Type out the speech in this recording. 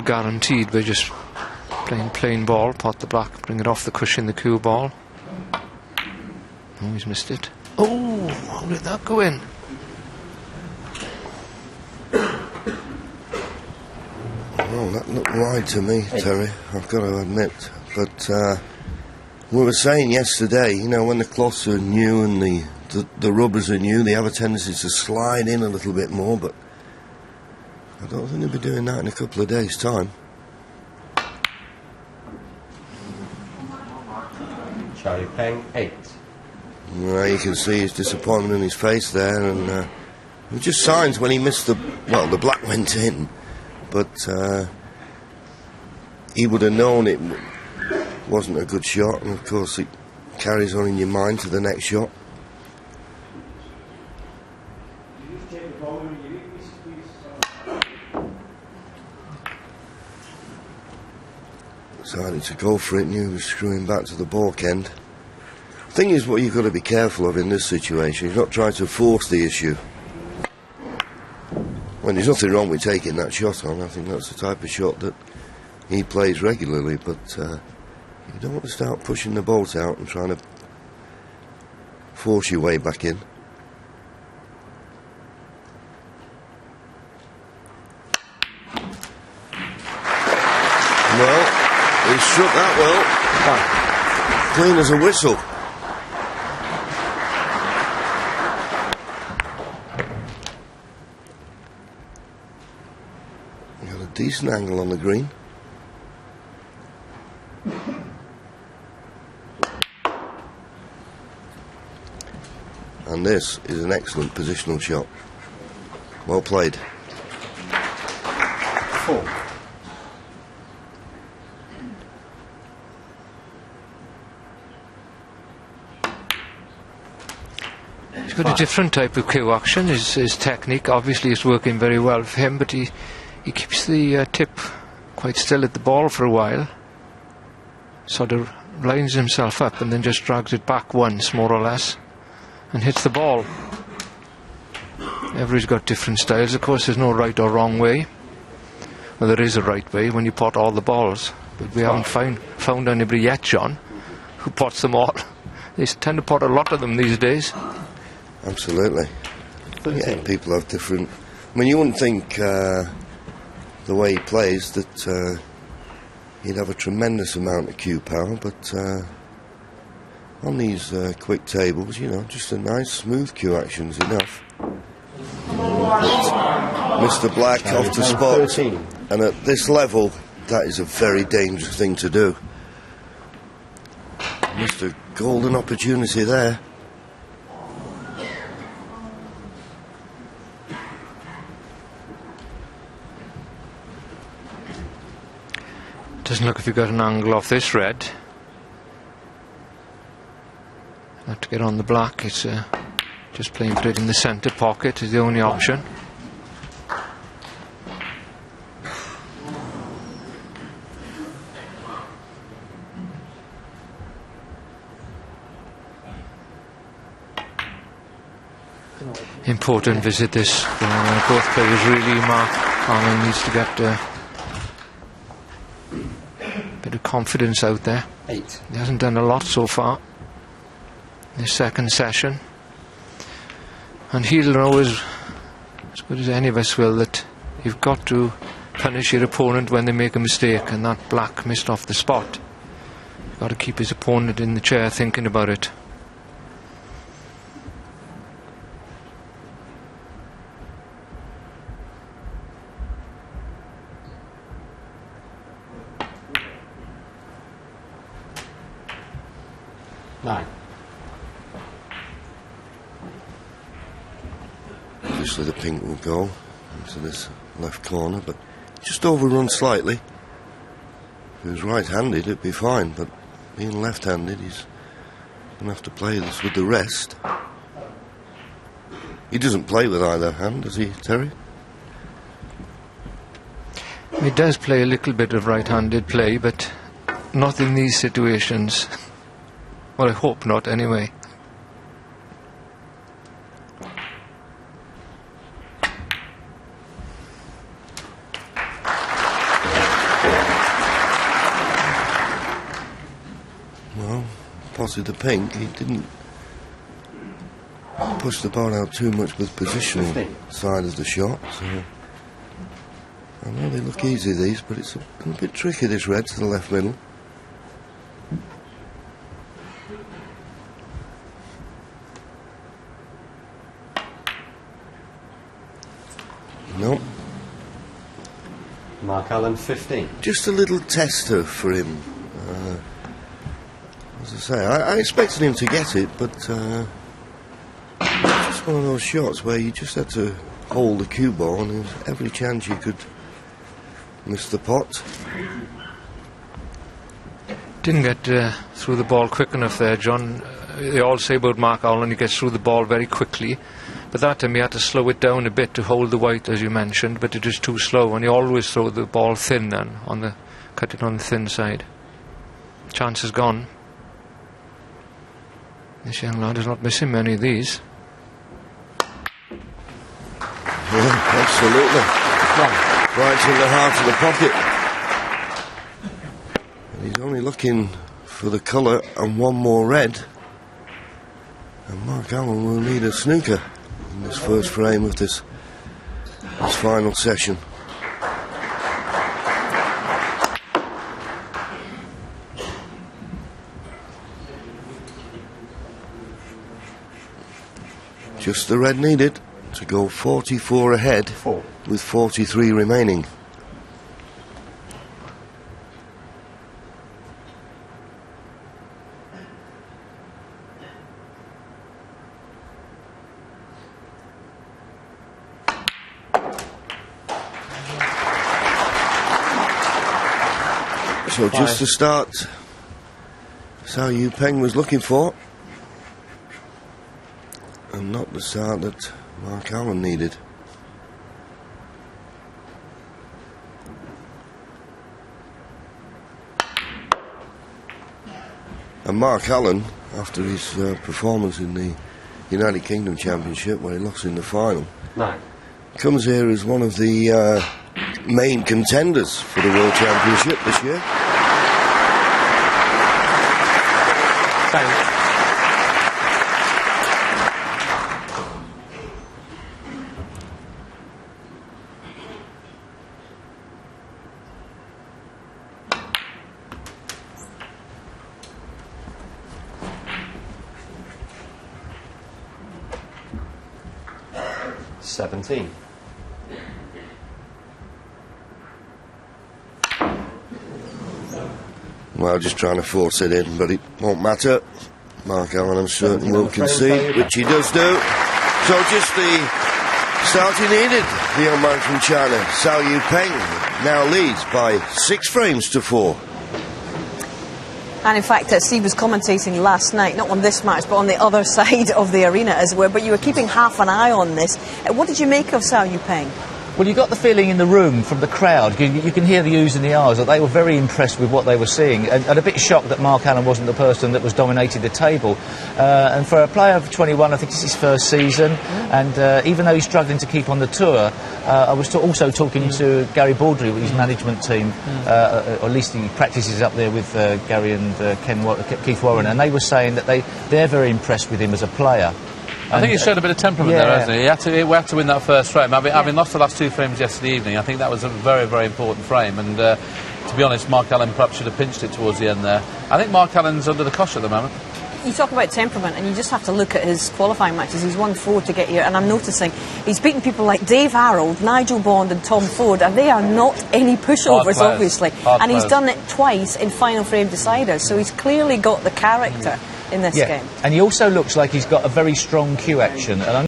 guaranteed by just playing plain ball. Pot the black, bring it off the cushion, the cue ball. Oh, he's missed it. Oh, how did that go in? Well, that looked wide to me, Terry, I've got to admit. But we were saying yesterday, you know, when the cloths are new and the rubbers are new, they have a tendency to slide in a little bit more, but I don't think they'll be doing that in a couple of days' time. Charlie Peng, 8. Well, you can see his disappointment in his face there, and it was just signs when he missed the black went in, but he would have known it wasn't a good shot, and of course it carries on in your mind to the next shot. Decided to go for it, knew he was screwing back to the balk end. Thing is, what you've got to be careful of in this situation is not try to force the issue. When there's nothing wrong with taking that shot on, I think that's the type of shot that he plays regularly, but you don't want to start pushing the bolt out and trying to force your way back in. Well, he struck that well. Clean as a whistle. Got a decent angle on the green. And this is an excellent positional shot. Well played. 4. He's got a different type of cue action. His technique obviously is working very well for him, but he keeps the tip quite still at the ball for a while. Sort of lines himself up and then just drags it back once, more or less, and hits the ball. Everybody's got different styles. Of course, there's no right or wrong way. Well, there is a right way when you pot all the balls, but we haven't found anybody yet, John, who pots them all. They tend to pot a lot of them these days. Absolutely. Yeah, people have different. I mean, you wouldn't think the way he plays that he'd have a tremendous amount of cue power, but on these quick tables, you know, just a nice smooth cue action's enough. Mr. Black off the spot, 13. and at this level, that is a very dangerous thing to do. Missed a golden opportunity there. Doesn't look if you've got an angle off this red. Have to get on the black. It's just playing for it in the centre pocket is the only option. Important visit this. Both players really. Mark needs to get a bit of confidence out there. 8. He hasn't done a lot so far this second session, and he'll know as good as any of us will that you've got to punish your opponent when they make a mistake, and that black missed off the spot. You've got to keep his opponent in the chair thinking about it. Obviously the pink will go into this left corner, but just overrun slightly. If he was right-handed, it'd be fine, but being left-handed, he's going to have to play this with the rest. He doesn't play with either hand, does he, Terry? He does play a little bit of right-handed play, but not in these situations. Well, I hope not, anyway. spotted the pink, he didn't push the ball out too much with positional side of the shot. So I know they look easy, these, but it's a bit tricky, this red to the left middle. No. Mark Allen 15. Just a little tester for him. As I say, I expected him to get it, but just one of those shots where you just had to hold the cue ball and there's every chance you could miss the pot. Didn't get through the ball quick enough there, John. They all say about Mark Allen, he gets through the ball very quickly. But that time he had to slow it down a bit to hold the white, as you mentioned, but it was too slow, and he always throw the ball thin then, cut it on the thin side. Chance is gone. This young lad is not missing many of these. Yeah, absolutely. Right in the heart of the pocket. And he's only looking for the colour and one more red. And Mark Allen will need a snooker in this first frame of this final session. Just the red needed to go 44 ahead with 43 remaining. So just the start CAO Peng was looking for, and not the start that Mark Allen needed. And Mark Allen, after his performance in the United Kingdom Championship, where he lost in the final, comes here as one of the main contenders for the World Championship this year. Thanks. $17. Well, just trying to force it in, but it won't matter. Mark Allen, I'm certain, will concede, which he does do. So just the start he needed. The young man from China, CAO Peng, now leads by 6 frames to 4. And in fact, Steve was commentating last night, not on this match, but on the other side of the arena, as it were. But you were keeping half an eye on this. What did you make of CAO Peng? Well, you got the feeling in the room from the crowd, you can hear the oohs and the ahs, that they were very impressed with what they were seeing, and a bit shocked that Mark Allen wasn't the person that was dominating the table. And for a player of 21, I think it's his first season, and even though he's struggling to keep on the tour, I was also talking to Gary Baldry with his management team, or at least he practices up there with Gary and Keith Warren, and they were saying that they're very impressed with him as a player. I think he showed a bit of temperament there, hasn't he? We had to win that first frame. Having lost the last 2 frames yesterday evening, I think that was a very, very important frame. And to be honest, Mark Allen perhaps should have pinched it towards the end there. I think Mark Allen's under the cosh at the moment. You talk about temperament, and you just have to look at his qualifying matches. He's won 4 to get here, and I'm noticing he's beaten people like Dave Harold, Nigel Bond and Tom Ford, and they are not any pushovers, obviously. And he's done it twice in final frame deciders, so he's clearly got the character in this game. And he also looks like he's got a very strong cue action. And